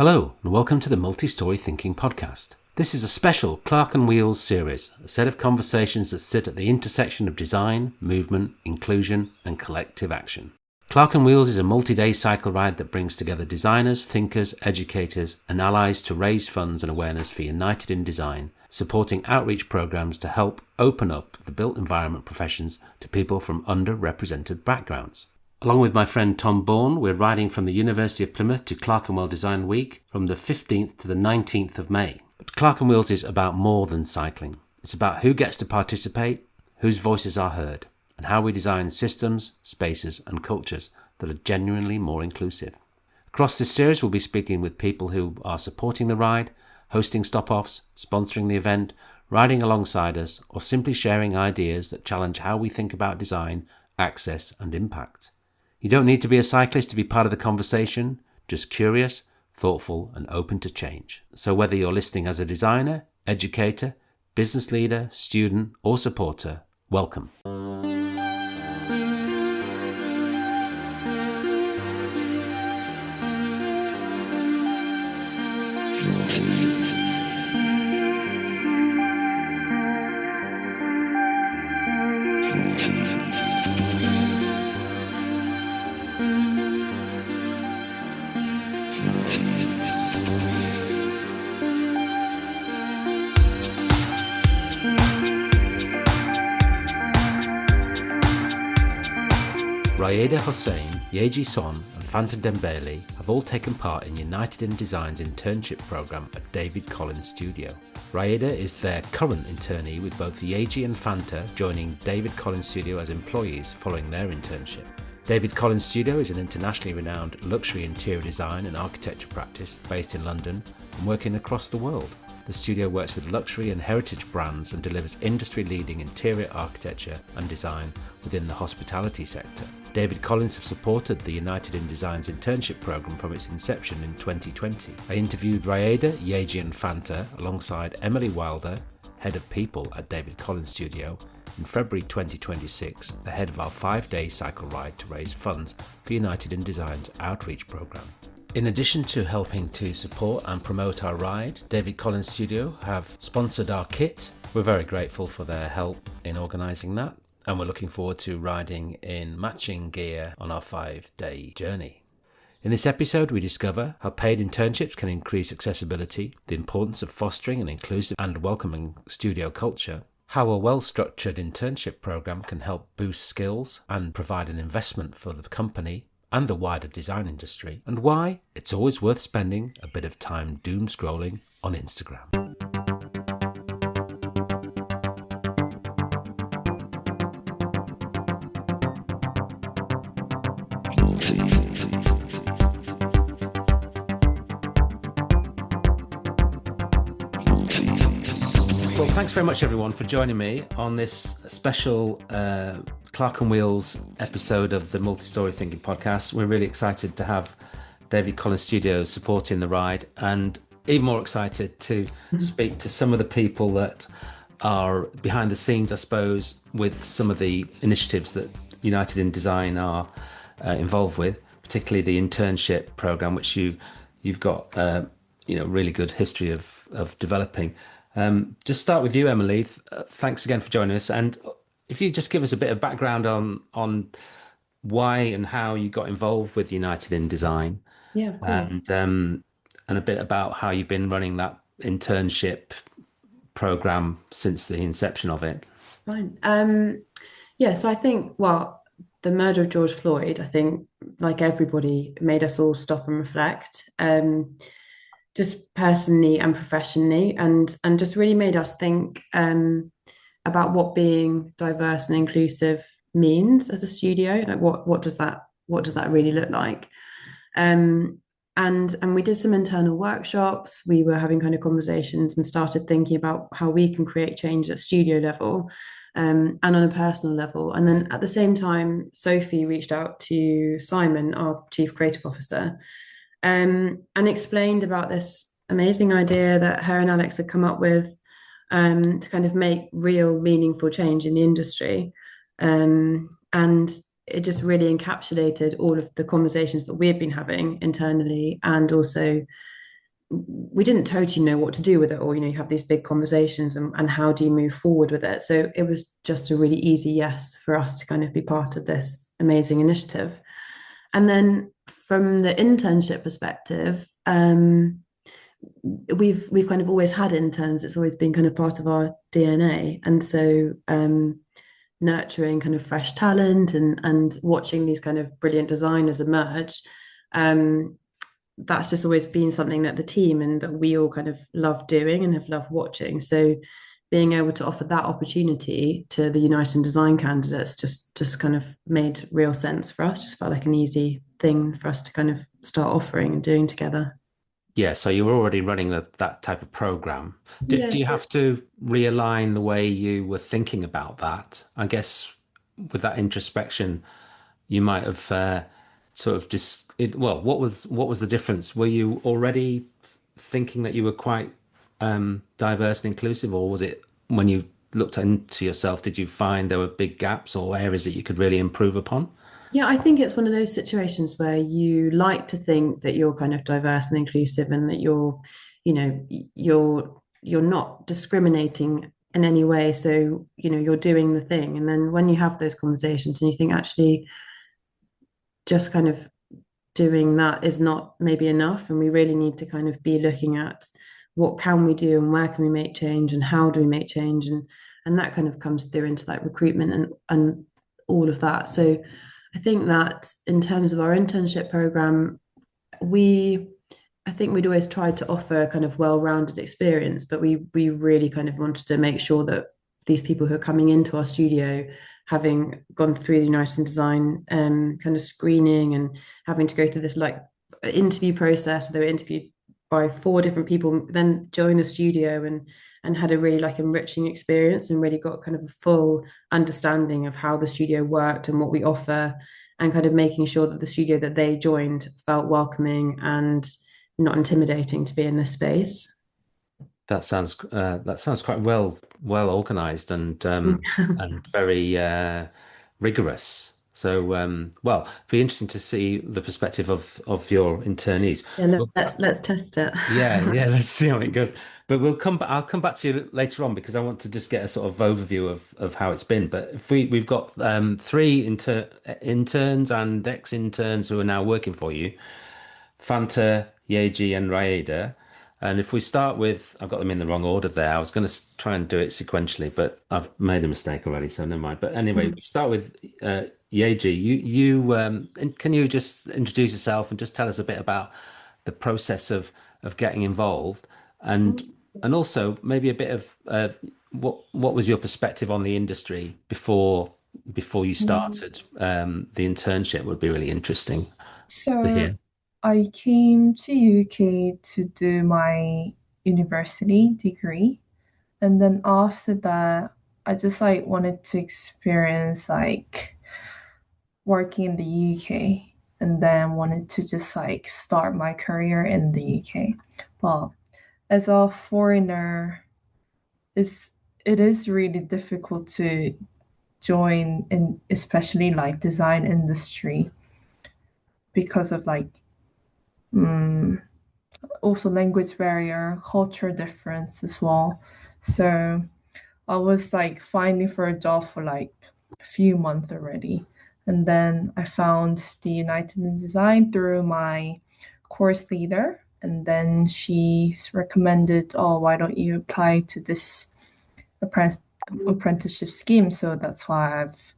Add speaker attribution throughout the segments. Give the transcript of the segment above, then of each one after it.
Speaker 1: Hello and welcome to the Multi-Story Thinking Podcast. This is a special Clerkenwheels series, a set of conversations that sit at the intersection of design, movement, inclusion and collective action. Clerkenwheels is a multi-day cycle ride that brings together designers, thinkers, educators and allies to raise funds and awareness for United in Design, supporting outreach programs to help open up the built environment professions to people from underrepresented backgrounds. Along with my friend Tom Bourne, we're riding from the University of Plymouth to Clerkenwell Design Week from the 15th to the 19th of May. But Clerkenwheels is about more than cycling. It's about who gets to participate, whose voices are heard, and how we design systems, spaces and cultures that are genuinely more inclusive. Across this series, we'll be speaking with people who are supporting the ride, hosting stop-offs, sponsoring the event, riding alongside us, or simply sharing ideas that challenge how we think about design, access and impact. You don't need to be a cyclist to be part of the conversation, just curious, thoughtful and open to change. So whether you're listening as a designer, educator, business leader, student or supporter, welcome. Raaida Hossain, Yeji Son and Fanta Dembele have all taken part in United in Design's internship programme at David Collins Studio. Raaida is their current internee, with both Yeji and Fanta joining David Collins Studio as employees following their internship. David Collins Studio is an internationally renowned luxury interior design and architecture practice based in London and working across the world. The studio works with luxury and heritage brands and delivers industry-leading interior architecture and design within the hospitality sector. David Collins have supported the United in Design's internship programme from its inception in 2020. I interviewed Raaida, Yeji and Fanta alongside Emily Wilder, Head of People at David Collins Studio, in February 2026, ahead of our 5-day cycle ride to raise funds for United in Design's outreach programme. In addition to helping to support and promote our ride, David Collins Studio have sponsored our kit. We're very grateful for their help in organising that, and we're looking forward to riding in matching gear on our 5-day journey. In this episode, we discover how paid internships can increase accessibility, the importance of fostering an inclusive and welcoming studio culture, how a well-structured internship programme can help boost skills and provide an investment for the company and the wider design industry, and why it's always worth spending a bit of time doom scrolling on Instagram. Well, thanks very much everyone for joining me on this special Clerkenwheels episode of the Multi-Story Thinking Podcast. We're really excited to have David Collins Studios supporting the ride, and even more excited to speak to some of the people that are behind the scenes, I suppose, with some of the initiatives that United in Design are involved with, particularly the internship program, which you've got really good history of developing. Just start with you, Emily. Thanks again for joining us, and if you just give us a bit of background on why and how you got involved with United in Design, and a bit about how you've been running that internship program since the inception of it.
Speaker 2: Fine. So I think, the murder of George Floyd, I think, like everybody, made us all stop and reflect, just personally and professionally, and just really made us think about what being diverse and inclusive means as a studio. Like what does that really look like? And we did some internal workshops. We were having kind of conversations and started thinking about how we can create change at studio level, and on a personal level. And then at the same time, Sophie reached out to Simon, our Chief Creative Officer, and explained about this amazing idea that her and Alex had come up with, to kind of make real meaningful change in the industry. And it just really encapsulated all of the conversations that we had been having internally, and also we didn't totally know what to do with it, or you have these big conversations, and how do you move forward with it. So it was just a really easy yes for us to kind of be part of this amazing initiative. And then from the internship perspective, we've kind of always had interns. It's always been kind of part of our DNA. And so nurturing kind of fresh talent, and watching these kind of brilliant designers emerge, um, that's just always been something that the team and that we all kind of love doing and have loved watching. So being able to offer that opportunity to the United in Design candidates just kind of made real sense for us. Just felt like an easy thing for us to kind of start offering and doing together.
Speaker 1: Yeah, so you were already running that type of program. Do
Speaker 2: Yeah,
Speaker 1: you
Speaker 2: so
Speaker 1: have to realign the way you were thinking about that? I guess with that introspection, you might have sort of just well, what was the difference? Were you already thinking that you were quite diverse and inclusive, or was it when you looked into yourself, did you find there were big gaps or areas that you could really improve upon?
Speaker 2: yeah, I think it's one of those situations where you like to think that you're kind of diverse and inclusive, and that you know, you're not discriminating in any way. So, you're doing the thing. And then when you have those conversations and you think actually just kind of doing that is not maybe enough, and we really need to kind of be looking at what can we do and where can we make change and how do we make change, and that kind of comes through into like recruitment and all of that. So I think that in terms of our internship program, we I think we'd always tried to offer a kind of well-rounded experience, but we really kind of wanted to make sure that these people who are coming into our studio, having gone through the United in Design kind of screening, and having to go through this like interview process where they were interviewed by four different people, then joined the studio, and had a really like enriching experience, and really got kind of a full understanding of how the studio worked and what we offer, and kind of making sure that the studio that they joined felt welcoming and not intimidating to be in this space.
Speaker 1: That sounds quite well organized and very rigorous. So well, it'd be interesting to see the perspective of your internees.
Speaker 2: Yeah,
Speaker 1: But
Speaker 2: let's test it.
Speaker 1: yeah, let's see how it goes. But I'll come back to you later on because I want to just get a sort of overview of how it's been. But if we've got three interns and ex-interns who are now working for you, Fanta, Yeji, and Raaida. And if we start with, I've got them in the wrong order there. I was going to try and do it sequentially, but I've made a mistake already, so never mind. But anyway, we start with Yeji. And can you just introduce yourself and just tell us a bit about the process of getting involved, and also maybe a bit of what was your perspective on the industry before you started the internship would be really interesting to
Speaker 3: So
Speaker 1: hear.
Speaker 3: I came to UK to do my university degree, and then after that, I just like wanted to experience like working in the UK, and then wanted to just like start my career in the UK. But as a foreigner, it's it is really difficult to join in, especially like design industry because of like mm, also language barrier, culture difference as well. So I was like finding for a job for like a few months already. And then I found the United in Design through my course leader. And then she recommended, oh, why don't you apply to this apprenticeship scheme? So that's why I've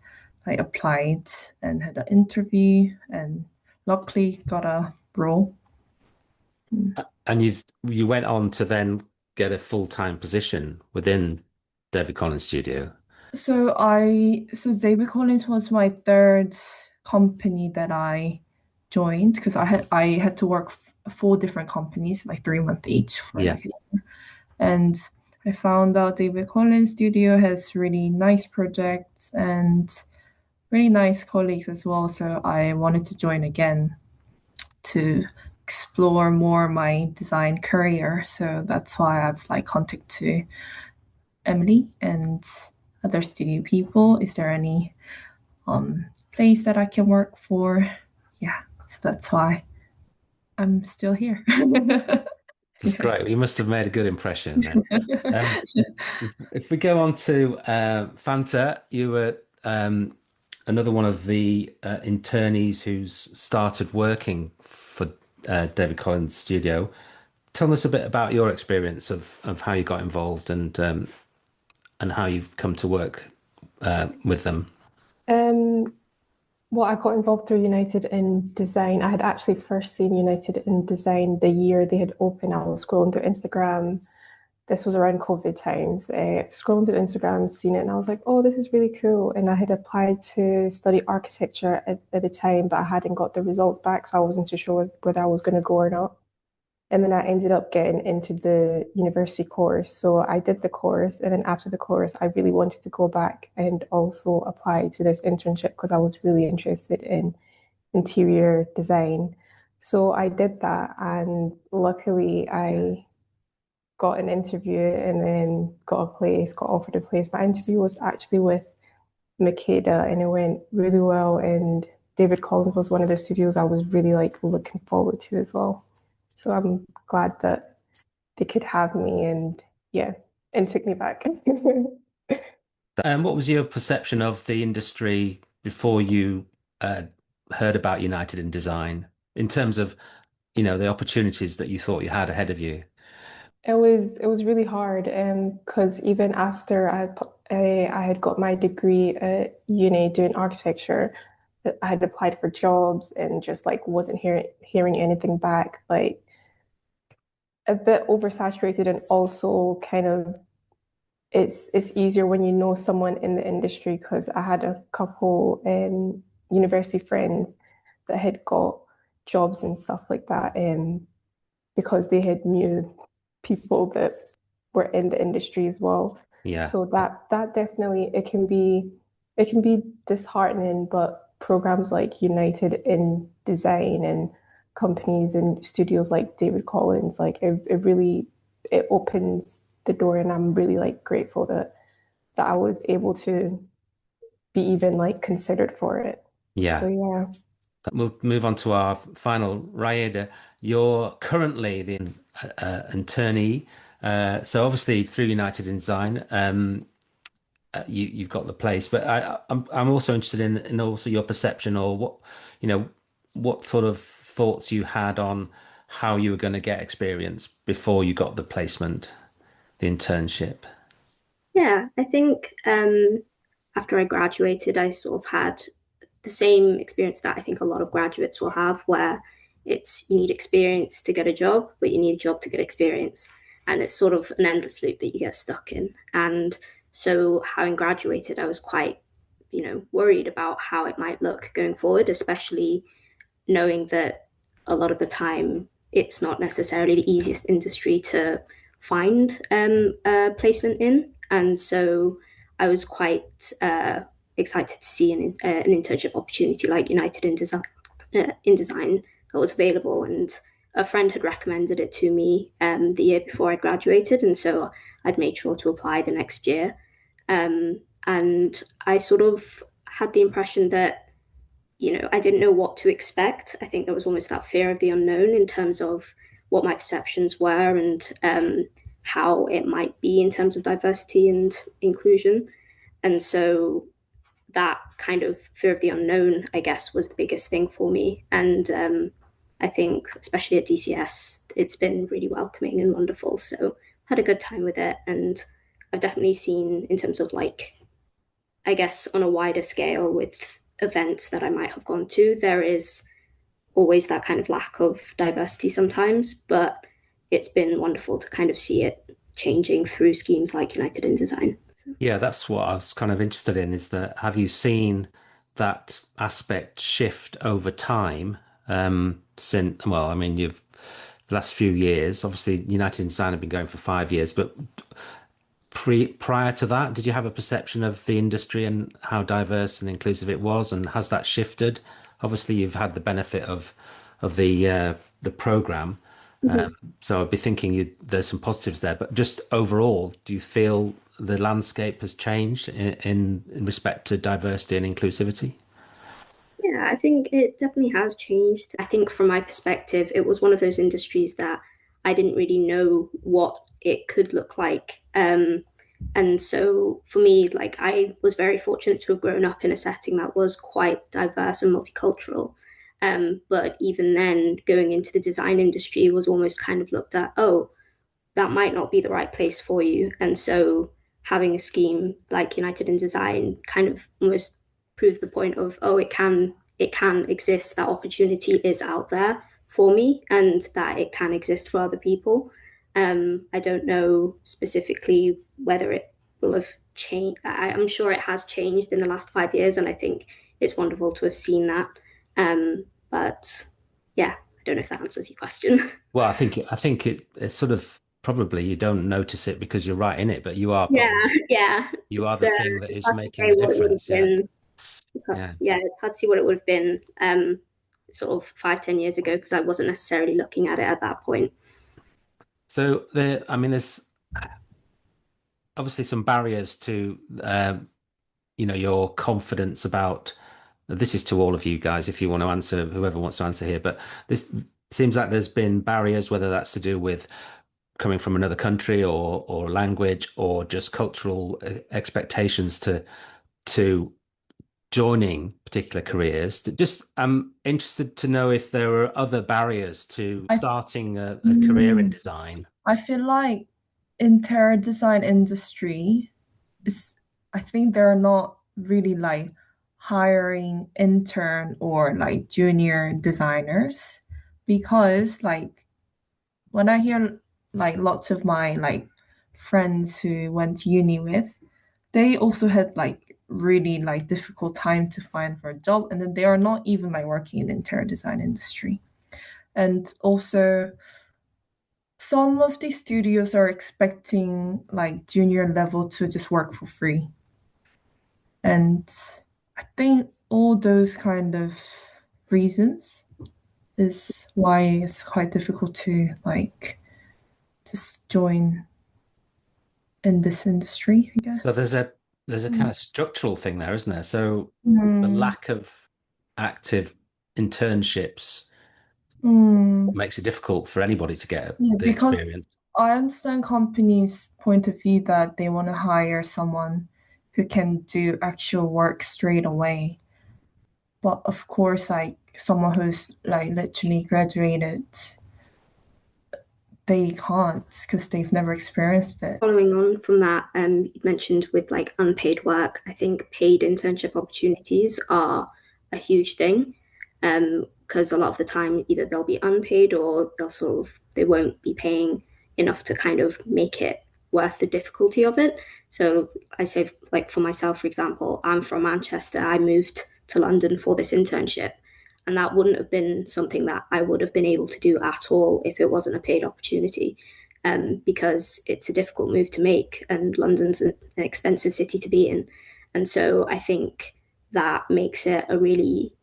Speaker 3: like applied and had an interview and luckily got a role.
Speaker 1: And you went on to then get a full-time position within David Collins Studio.
Speaker 3: So David Collins was my third company that I joined because I had to work four different companies, like 3 months each for
Speaker 1: Yeah.
Speaker 3: like a year. And I found out David Collins Studio has really nice projects and really nice colleagues as well. So I wanted to join again to explore more my design career. So that's why I've like contacted to Emily and other studio people. Is there any place that I can work for? Yeah, so that's why I'm still here.
Speaker 1: That's great. You must have made a good impression then. Um, if we go on to Fanta, you were another one of the internees who's started working for David Collins' studio. Tell us a bit about your experience of how you got involved and how you've come to work with them.
Speaker 4: Um, well, I got involved through United in Design. I had actually first seen United in Design the year they had opened. I was scrolling through Instagram. This was around COVID times. Scrolling through Instagram, seen it, and I was like, "Oh, this is really cool." And I had applied to study architecture at the time, but I hadn't got the results back, so I wasn't too sure whether I was going to go or not. And then I ended up getting into the university course. So I did the course. And then after the course, I really wanted to go back and also apply to this internship because I was really interested in interior design. So I did that. And luckily, I got an interview and then got a place, got offered a place. My interview was actually with Makeda and it went really well. And David Collins was one of the studios I was really like looking forward to as well. So I'm glad that they could have me and yeah, and took me back.
Speaker 1: What was your perception of the industry before you heard about United in Design in terms of, the opportunities that you thought you had ahead of you?
Speaker 4: It was really hard because even after I had got my degree at uni doing architecture, I had applied for jobs and just like wasn't hearing anything back. Like a bit oversaturated and also kind of it's easier when you know someone in the industry because I had a couple university friends that had got jobs and stuff like that because they had knew people that were in the industry as well.
Speaker 1: Yeah.
Speaker 4: So that definitely it can be disheartening, but programs like United in Design and companies and studios like David Collins, like it really it opens the door and I'm really like grateful that I was able to be even like considered for it. So
Speaker 1: Yeah.
Speaker 4: yeah.
Speaker 1: We'll move on to our final. Raaida, you're currently the internee. So obviously through United in Design, you've got the place, but I'm also interested in also your perception or you know, what sort of thoughts you had on how you were going to get experience before you got the placement, the internship.
Speaker 5: Yeah, I think after I graduated, I sort of had the same experience that I think a lot of graduates will have, where it's you need experience to get a job, but you need a job to get experience. And it's sort of an endless loop that you get stuck in. And so, having graduated, I was quite, worried about how it might look going forward, especially knowing that a lot of the time it's not necessarily the easiest industry to find a placement in. And so I was quite excited to see an internship opportunity like United in Design that was available. And a friend had recommended it to me the year before I graduated. And so I'd made sure to apply the next year. And I sort of had the impression that I didn't know what to expect. I think there was almost that fear of the unknown in terms of what my perceptions were and how it might be in terms of diversity and inclusion. And so that kind of fear of the unknown, I guess, was the biggest thing for me. And I think, especially at DCS, it's been really welcoming and wonderful. So had a good time with it. And I've definitely seen, in terms of like, I guess, on a wider scale with events that I might have gone to, there is always that kind of lack of diversity sometimes, but it's been wonderful to kind of see it changing through schemes like United in Design.
Speaker 1: Yeah, that's what I was kind of interested in is that have you seen that aspect shift over time since, well, I mean, you've the last few years, obviously United in Design have been going for 5 years, but prior to that, did you have a perception of the industry and how diverse and inclusive it was, and has that shifted? Obviously, you've had the benefit of the program, so I'd be thinking there's some positives there. But just overall, do you feel the landscape has changed in respect to diversity and inclusivity?
Speaker 5: Yeah, I think it definitely has changed. I think from my perspective, it was one of those industries that I didn't really know what it could look like. And so for me, like I was very fortunate to have grown up in a setting that was quite diverse and multicultural. But even then, going into the design industry was almost kind of looked at, oh, that might not be the right place for you. And so having a scheme like United in Design kind of almost proves the point of, oh, it can exist, that opportunity is out there for me and that it can exist for other people. I don't know specifically whether it will have changed. I'm sure it has changed in the last 5 years, and I think it's wonderful to have seen that. But yeah, I don't know if that answers your question.
Speaker 1: Well, it's sort of probably you don't notice it because you're right in it, but you are
Speaker 5: Yeah,
Speaker 1: probably
Speaker 5: yeah.
Speaker 1: you are
Speaker 5: It's
Speaker 1: the thing that
Speaker 5: it's
Speaker 1: is
Speaker 5: hard to
Speaker 1: making
Speaker 5: say
Speaker 1: the
Speaker 5: what it would have
Speaker 1: difference. Yeah,
Speaker 5: been.
Speaker 1: yeah.
Speaker 5: Yeah, it's hard to see what it would have been sort of 5, 10 years ago because I wasn't necessarily looking at it at that point.
Speaker 1: So there's obviously some barriers to your confidence about. This is to all of you guys, if you want to answer, whoever wants to answer here. But this seems like there's been barriers, whether that's to do with coming from another country or language or just cultural expectations to joining particular careers. Just I'm interested to know if there are other barriers to starting a career in design.
Speaker 3: I feel like interior design industry is, I think they're not really like hiring intern or like junior designers, because like when I hear like lots of my like friends who went to uni with, they also had like really like difficult time to find for a job, and then they are not even like working in the interior design industry. And also some of these studios are expecting like junior level to just work for free. And I think all those kind of reasons is why it's quite difficult to like just join in this industry, I guess.
Speaker 1: So there's a kind of structural thing there, isn't there? So the
Speaker 3: Mm,
Speaker 1: lack of active internships
Speaker 3: mm.
Speaker 1: makes it difficult for anybody to get
Speaker 3: Yeah,
Speaker 1: the
Speaker 3: because
Speaker 1: experience.
Speaker 3: I understand companies' point of view that they want to hire someone who can do actual work straight away. But of course, like someone who's like literally graduated, they can't because they've never experienced it.
Speaker 5: Following on from that, you mentioned with like unpaid work, I think paid internship opportunities are a huge thing. Because a lot of the time either they'll be unpaid or they won't be paying enough to kind of make it worth the difficulty of it. So I say like for myself, for example, I'm from Manchester. I moved to London for this internship. And that wouldn't have been something that I would have been able to do at all if it wasn't a paid opportunity. Because it's a difficult move to make, and London's an expensive city to be in. And so I think that makes it a really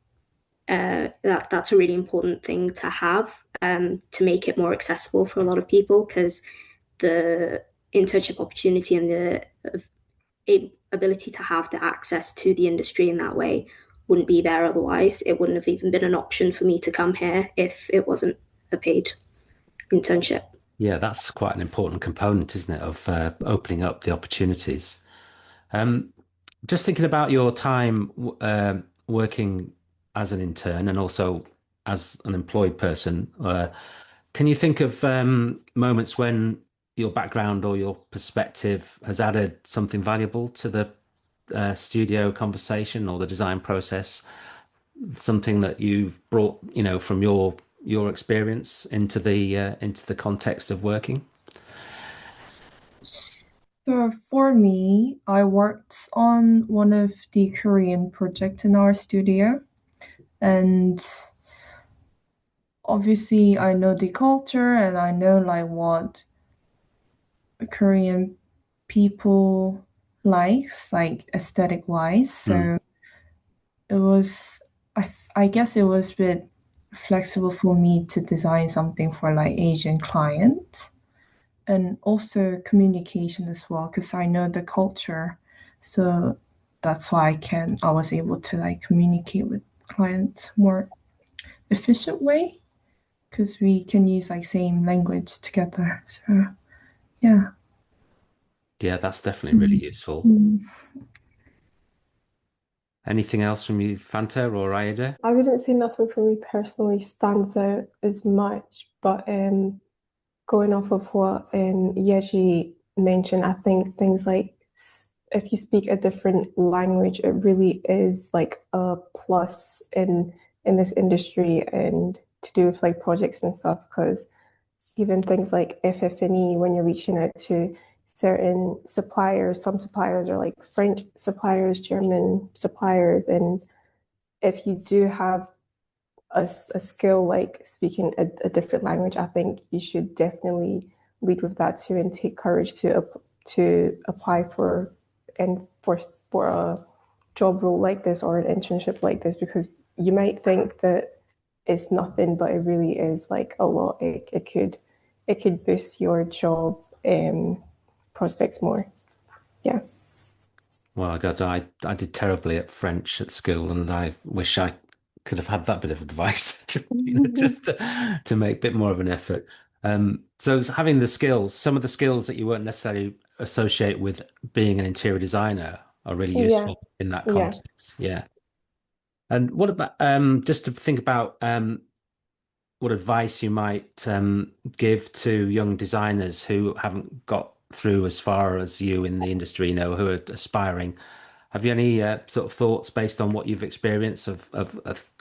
Speaker 5: that's a really important thing to have, to make it more accessible for a lot of people, because the internship opportunity and the ability to have the access to the industry in that way wouldn't be there otherwise. It wouldn't have even been an option for me to come here if it wasn't a paid internship.
Speaker 1: Yeah, that's quite an important component, isn't it, of opening up the opportunities. Just thinking about your time working as an intern and also as an employed person, can you think of moments when your background or your perspective has added something valuable to the studio conversation or the design process? Something that you've brought, from your experience into the context of working?
Speaker 3: So for me, I worked on one of the Korean projects in our studio, and obviously I know the culture and I know like what Korean people likes, like aesthetic wise. So it was, I guess it was a bit flexible for me to design something for like Asian client, and also communication as well because I know the culture. So that's why I was able to like communicate with clients more efficient way. because we can use like same language together. So yeah.
Speaker 1: Yeah, that's definitely really useful. Anything else from you, Fanta or Raaida?
Speaker 4: I wouldn't say nothing for me personally stands out as much, but going off of what Yeji mentioned, I think things like if you speak a different language, it really is like a plus in this industry and to do with like projects and stuff. Because even things like FF&E, when you're reaching out to certain suppliers, some suppliers are like French suppliers, German suppliers, and if you do have a skill like speaking a different language, I think you should definitely lead with that too and take courage to apply for and for a job role like this or an internship like this, because you might think that it's nothing, but it really is like a lot. It could boost your job prospects more. Yeah.
Speaker 1: Well, I did terribly at French at school, and I wish I could have had that bit of advice, just to make a bit more of an effort. So having the skills, some of the skills that you weren't necessarily associate with being an interior designer are really
Speaker 4: Yeah.
Speaker 1: useful in that
Speaker 4: Yeah.
Speaker 1: context. Yeah. And what about just to think about what advice you might give to young designers who haven't got through as far as you in the industry, who are aspiring? Have you any sort of thoughts based on what you've experienced of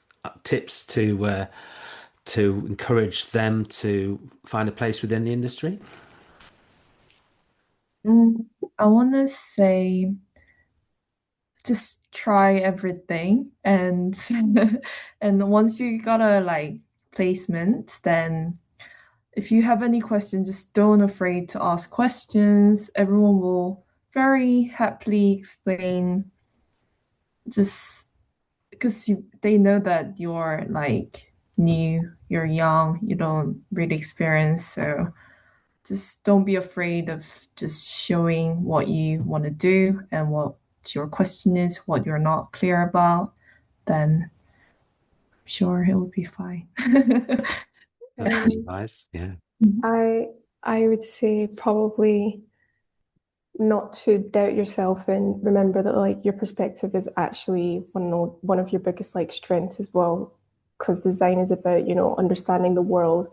Speaker 1: tips to encourage them to find a place within the industry?
Speaker 3: I want to say just try everything, and and once you got a like placement, then if you have any questions, just don't afraid to ask questions. Everyone will very happily explain, just because they know that you're like new, you're young, you don't really experience, so just don't be afraid of just showing what you want to do and what your question is, what you're not clear about, then I'm sure it will be fine.
Speaker 1: That's
Speaker 4: Um,
Speaker 1: really nice. Yeah.
Speaker 4: I would say probably not to doubt yourself and remember that like your perspective is actually one of your biggest like strengths as well, because design is about understanding the world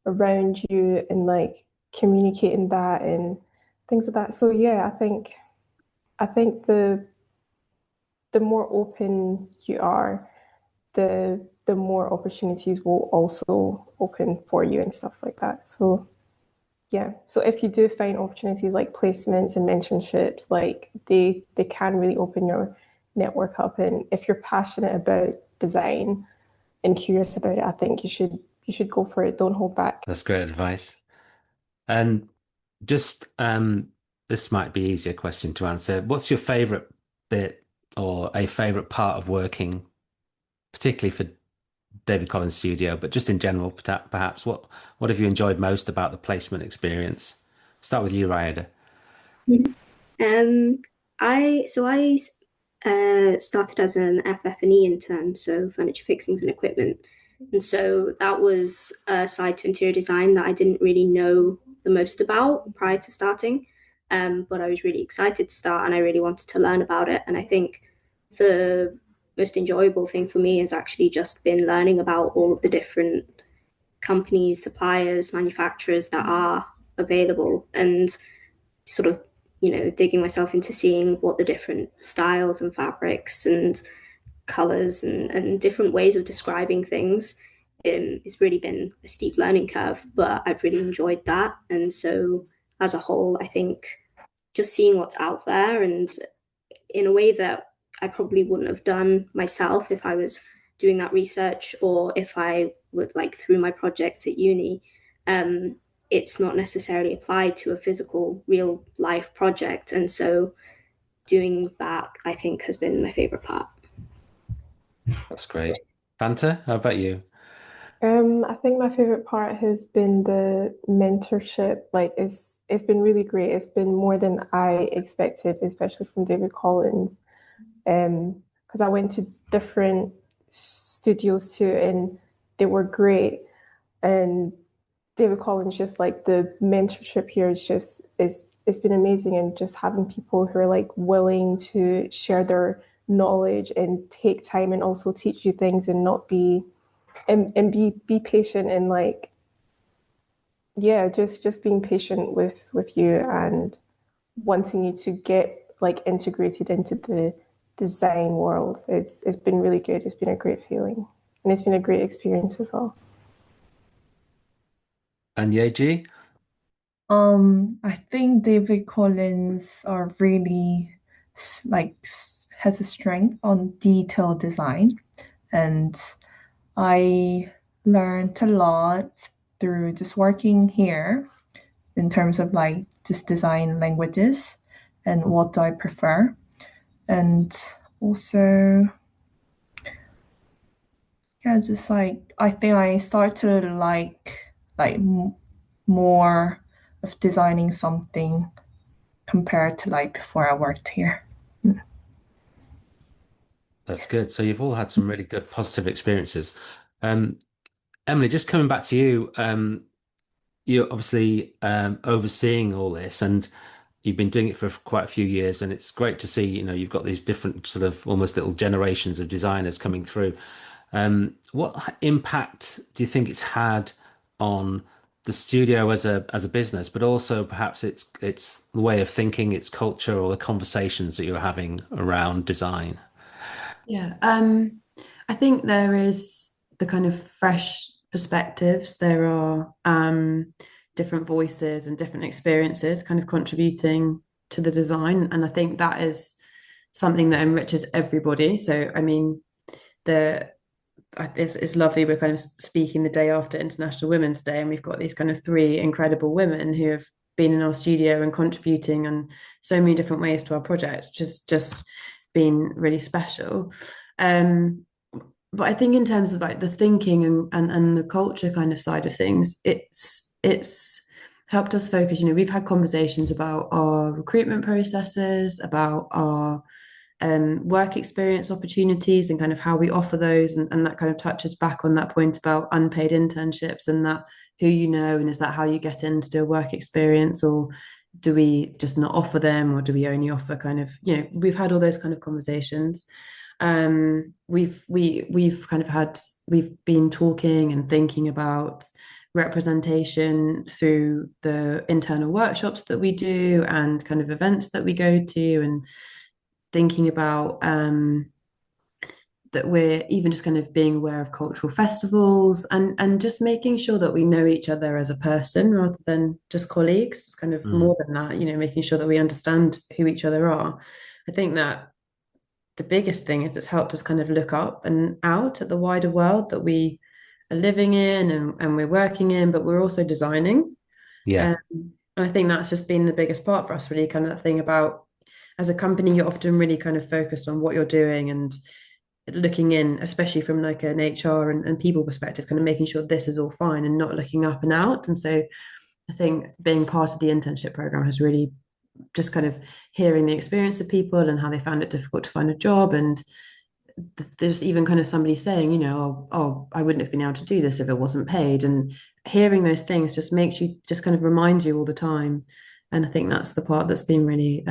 Speaker 4: around you and like communicating that and things like that. So yeah, I think the more open you are, the more opportunities will also open for you and stuff like that. So yeah. So if you do find opportunities like placements and mentorships, like they can really open your network up. And if you're passionate about design and curious about it, I think you should go for it. Don't hold back.
Speaker 1: That's great advice. And just this might be easier question to answer. What's your favorite bit or a favorite part of working, particularly for David Collins Studio, but just in general, perhaps what have you enjoyed most about the placement experience? Start with you, Raaida.
Speaker 5: I started as an FF&E intern, so furniture fixings and equipment, and so that was a side to interior design that I didn't really know the most about prior to starting. But I was really excited to start, and I really wanted to learn about it. And I think the most enjoyable thing for me has actually just been learning about all of the different companies, suppliers, manufacturers that are available, and sort of digging myself into seeing what the different styles and fabrics and colors and different ways of describing things. It's really been a steep learning curve, but I've really enjoyed that. And so as a whole, I think just seeing what's out there, and in a way that I probably wouldn't have done myself if I was doing that research, or if I would like through my projects at uni. It's not necessarily applied to a physical real life project, and so doing that I think has been my favorite part.
Speaker 1: That's great. Fanta, how about you?
Speaker 4: I think my favorite part has been the mentorship. Like it's been really great. It's been more than I expected, especially from David Collins. Because I went to different studios too, and they were great. And David Collins, just like the mentorship here is just is it's been amazing, and just having people who are like willing to share their knowledge and take time and also teach you things and not be and be patient and like yeah, just being patient with you and wanting you to get like integrated into the design world. It's been really good. It's been a great feeling. And it's been a great experience as well.
Speaker 1: And Yeji?
Speaker 3: I think David Collins are really has a strength on detail design, and I learned a lot through just working here in terms of like just design languages and what I prefer. And also, yeah, just like I think I started to like more of designing something compared to like before I worked here.
Speaker 1: That's good. So you've all had some really good positive experiences. Um, Emily, just coming back to you, you're obviously overseeing all this, and you've been doing it for quite a few years, and it's great to see, you've got these different sort of almost little generations of designers coming through. What impact do you think it's had on the studio as a business, but also perhaps it's the way of thinking, its culture, or the conversations that you're having around design?
Speaker 2: Yeah, I think there is the kind of fresh perspectives. There are different voices and different experiences kind of contributing to the design. And I think that is something that enriches everybody. So, I mean, the it's lovely. We're kind of speaking the day after International Women's Day, and we've got these kind of three incredible women who have been in our studio and contributing in so many different ways to our project, which has just been really special. Um, but I think in terms of like the thinking and the culture kind of side of things, it's helped us focus. We've had conversations about our recruitment processes, about our work experience opportunities and kind of how we offer those, and that kind of touches back on that point about unpaid internships and that who and is that how you get in to do a work experience, or do we just not offer them, or do we only offer kind of, we've had all those kind of conversations. We've been talking and thinking about representation through the internal workshops that we do and kind of events that we go to, and thinking about that we're even just kind of being aware of cultural festivals, and just making sure that we know each other as a person rather than just colleagues. It's kind of more than that, making sure that we understand who each other are. I think that the biggest thing is it's helped us kind of look up and out at the wider world that we are living in, and we're working in, but we're also designing.
Speaker 1: Yeah.
Speaker 2: And I think that's just been the biggest part for us, really, kind of that thing about, as a company, you're often really kind of focused on what you're doing and looking in, especially from like an HR and people perspective, kind of making sure this is all fine and not looking up and out. And so I think being part of the internship program has really just kind of hearing the experience of people and how they found it difficult to find a job. And there's even kind of somebody saying, oh, I wouldn't have been able to do this if it wasn't paid. And hearing those things just makes you, just kind of reminds you all the time. And I think that's the part that's been really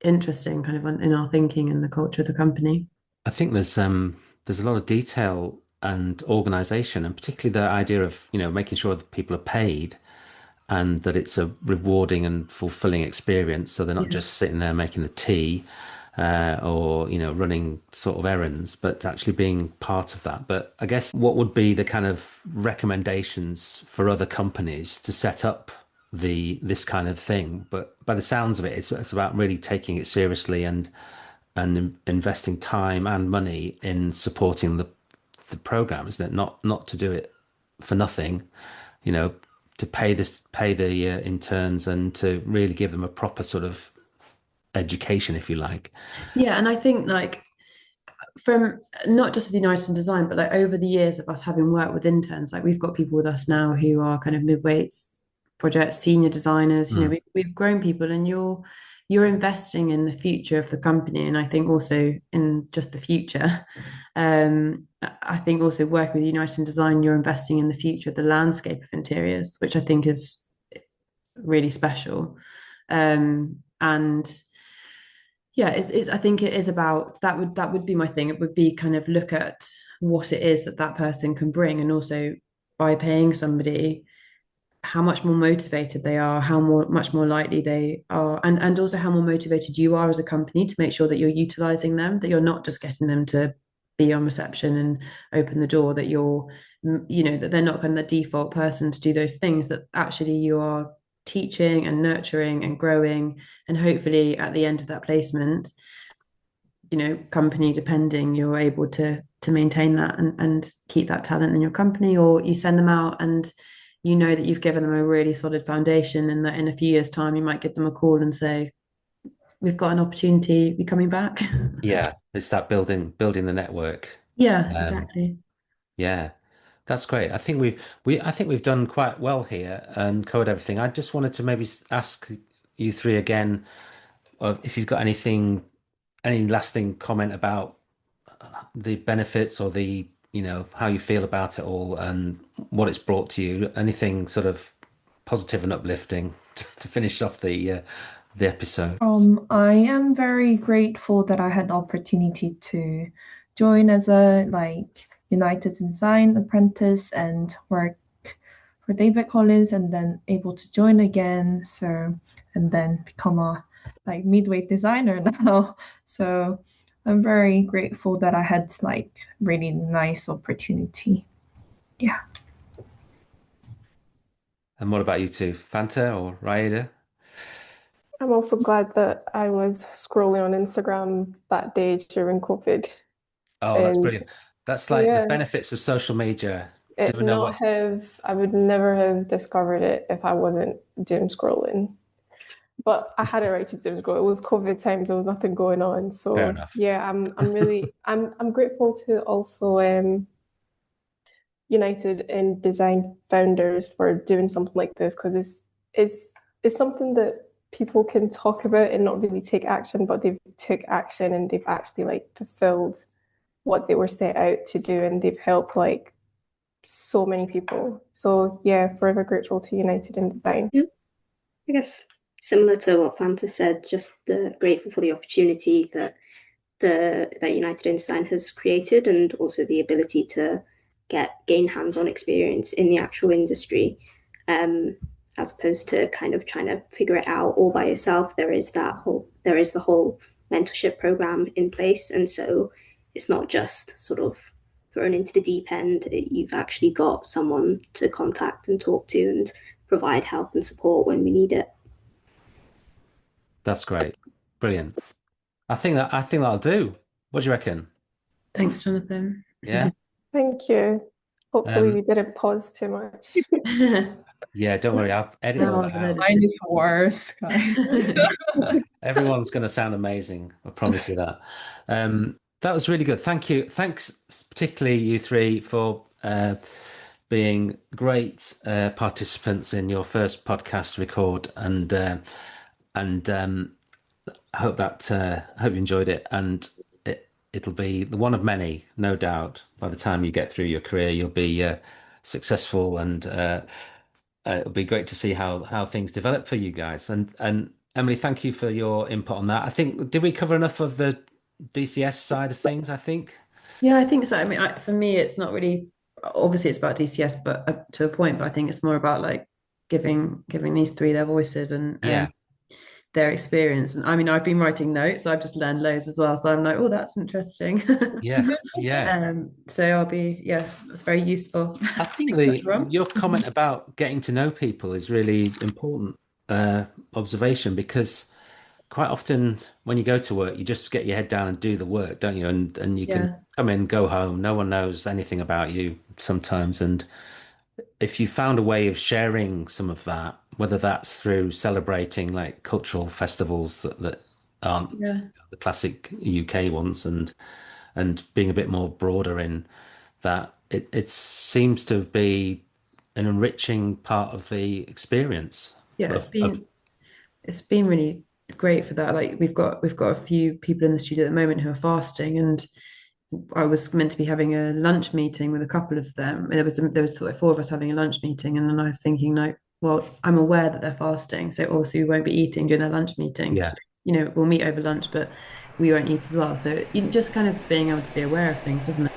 Speaker 2: interesting kind of in our thinking and the culture of the company.
Speaker 1: I think there's a lot of detail and organization, and particularly the idea of, making sure that people are paid and that it's a rewarding and fulfilling experience. So they're not just sitting there making the tea, or, running sort of errands, but actually being part of that. But I guess what would be the kind of recommendations for other companies to set up this kind of thing? But by the sounds of it, it's about really taking it seriously and investing time and money in supporting the program, isn't it? Not to do it for nothing, to pay the interns and to really give them a proper sort of education, if you like.
Speaker 2: Yeah, and I think like from not just with United in Design, but like over the years of us having worked with interns, like we've got people with us now who are kind of midweights, project senior designers. We've grown people, and you're investing in the future of the company, and I think also in just the future. I think also working with United in Design, you're investing in the future, the landscape of interiors, which I think is really special. And yeah, it's I think it is about that would be my thing. It would be kind of look at what it is that that person can bring, and also by paying somebody, how much more motivated they are, much more likely they are, and also how more motivated you are as a company to make sure that you're utilizing them, that you're not just getting them to be on reception and open the door, that you're, that they're not kind of the default person to do those things, that actually you are teaching and nurturing and growing, and hopefully at the end of that placement, company depending, you're able to maintain that and keep that talent in your company, or you send them out and that you've given them a really solid foundation, and that in a few years' time you might give them a call and say, we've got an opportunity, be coming back.
Speaker 1: Yeah, it's that building the network.
Speaker 2: Yeah,
Speaker 1: Um,
Speaker 2: exactly.
Speaker 1: yeah, that's great. I think we've done quite well here and covered everything. I just wanted to maybe ask you three again of if you've got any lasting comment about the benefits or how you feel about it all and what it's brought to you. Anything sort of positive and uplifting to finish off the episode.
Speaker 3: I am very grateful that I had the opportunity to join as a United Design apprentice and work for David Collins, and then able to join again. So and then become a midweight designer now. So I'm very grateful that I had really nice opportunity. Yeah.
Speaker 1: And what about you two, Fanta or Raaida?
Speaker 4: I'm also glad that I was scrolling on Instagram that day during COVID.
Speaker 1: Oh, that's
Speaker 4: And
Speaker 1: brilliant. That's like the
Speaker 4: yeah,
Speaker 1: benefits of social media. Do we know what's
Speaker 4: I would never have discovered it if I wasn't doom scrolling. But I had a right to doom scroll. It was COVID times, there was nothing going on.
Speaker 1: fair
Speaker 4: So
Speaker 1: enough?
Speaker 4: yeah, I'm really I'm grateful to also United in Design founders for doing something like this, because it's something that people can talk about and not really take action, but they've took action and they've actually fulfilled what they were set out to do, and they've helped so many people. So yeah, forever grateful to United in Design.
Speaker 5: Yeah. I guess similar to what Fanta said, just grateful for the opportunity that United in Design has created, and also the ability to gain hands-on experience in the actual industry, as opposed to kind of trying to figure it out all by yourself. There is the whole mentorship program in place, and so it's not just sort of thrown into the deep end. You've actually got someone to contact and talk to and provide help and support when we need it.
Speaker 1: That's great. Brilliant. I think that'll do. What do you reckon?
Speaker 2: Thanks, Jonathan.
Speaker 1: Yeah.
Speaker 4: Thank you. Hopefully we didn't pause too much.
Speaker 1: Yeah, don't worry. I'll edit
Speaker 2: No,
Speaker 1: all
Speaker 2: I was
Speaker 1: that out.
Speaker 3: Mine is worse, guys.
Speaker 1: Everyone's going to sound amazing. I promise you that. That was really good. Thank you. Thanks, particularly you three, for being great participants in your first podcast record, and I hope you enjoyed it, and it'll be one of many, no doubt. By the time you get through your career, you'll be successful, and it'll be great to see how things develop for you guys. And Emily, thank you for your input on that. I think, did we cover enough of the DCS side of things? I think.
Speaker 2: Yeah, I think so. I mean, for me, it's not really, obviously it's about DCS, but to a point. But I think it's more about giving these three their voices and
Speaker 1: Yeah.
Speaker 2: their experience. And I mean, I've been writing notes, so I've just learned loads as well. So I'm like, oh, that's interesting.
Speaker 1: Yes. Yeah.
Speaker 2: So it's very useful.
Speaker 1: I think
Speaker 2: Thanks, everyone.
Speaker 1: your comment about getting to know people is really important observation, because quite often when you go to work, you just get your head down and do the work, don't you? And you can come in, go home. No one knows anything about you sometimes. And if you found a way of sharing some of that, whether that's through celebrating like cultural festivals that aren't the classic UK ones, and being a bit more broader in that, it seems to be an enriching part of the experience.
Speaker 2: Yeah, it's been really great for that. Like we've got a few people in the studio at the moment who are fasting, and I was meant to be having a lunch meeting with a couple of them. There was four of us having a lunch meeting, and then I was thinking, like, well, I'm aware that they're fasting, so also we won't be eating during their lunch meeting.
Speaker 1: Yeah.
Speaker 2: We'll meet over lunch, but we won't eat as well. So just kind of being able to be aware of things, wasn't it?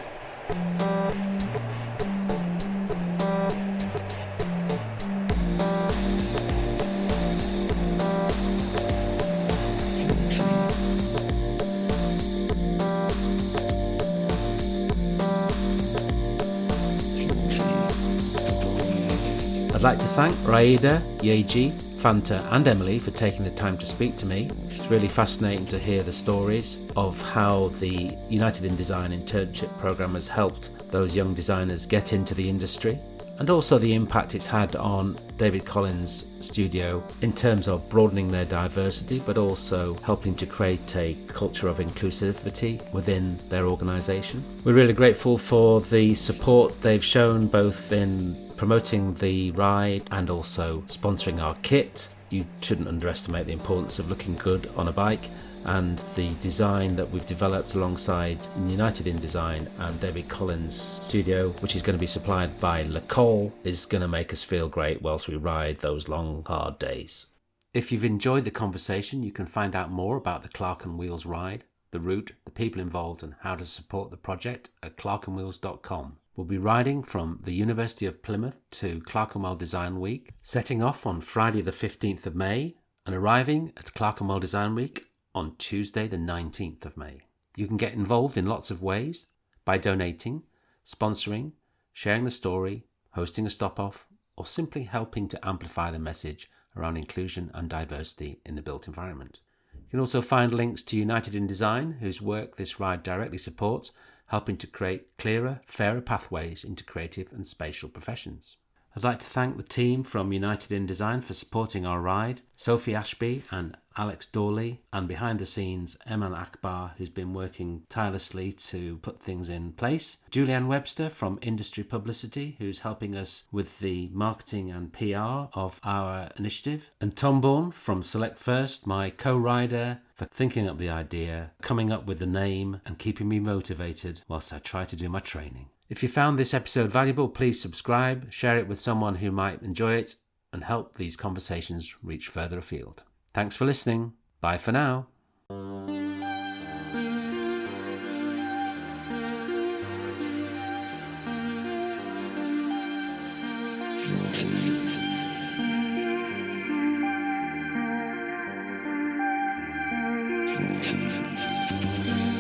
Speaker 1: I'd like to thank Raaida, Yeji, Fanta and Emily for taking the time to speak to me. It's really fascinating to hear the stories of how the United in Design internship programme has helped those young designers get into the industry, and also the impact it's had on David Collins' studio in terms of broadening their diversity, but also helping to create a culture of inclusivity within their organisation. We're really grateful for the support they've shown both in promoting the ride and also sponsoring our kit. You shouldn't underestimate the importance of looking good on a bike, and the design that we've developed alongside United in Design and David Collins' studio, which is going to be supplied by Le Col, is going to make us feel great whilst we ride those long, hard days. If you've enjoyed the conversation, you can find out more about the Clerkenwheels ride, the route, the people involved and how to support the project at clerkenwheels.com. We'll be riding from the University of Plymouth to Clerkenwell Design Week, setting off on Friday the 15th of May and arriving at Clerkenwell Design Week on Tuesday the 19th of May. You can get involved in lots of ways: by donating, sponsoring, sharing the story, hosting a stop-off, or simply helping to amplify the message around inclusion and diversity in the built environment. You can also find links to United in Design, whose work this ride directly supports, helping to create clearer, fairer pathways into creative and spatial professions. I'd like to thank the team from United in Design for supporting our ride, Sophie Ashby and Alex Dawley, and behind the scenes, Eman Akbar, who's been working tirelessly to put things in place, Julianne Webster from Industry Publicity, who's helping us with the marketing and PR of our initiative, and Tom Bourne from Select First, my co-rider, for thinking up the idea, coming up with the name, and keeping me motivated whilst I try to do my training. If you found this episode valuable, please subscribe, share it with someone who might enjoy it, and help these conversations reach further afield. Thanks for listening. Bye for now.
Speaker 6: Thank you.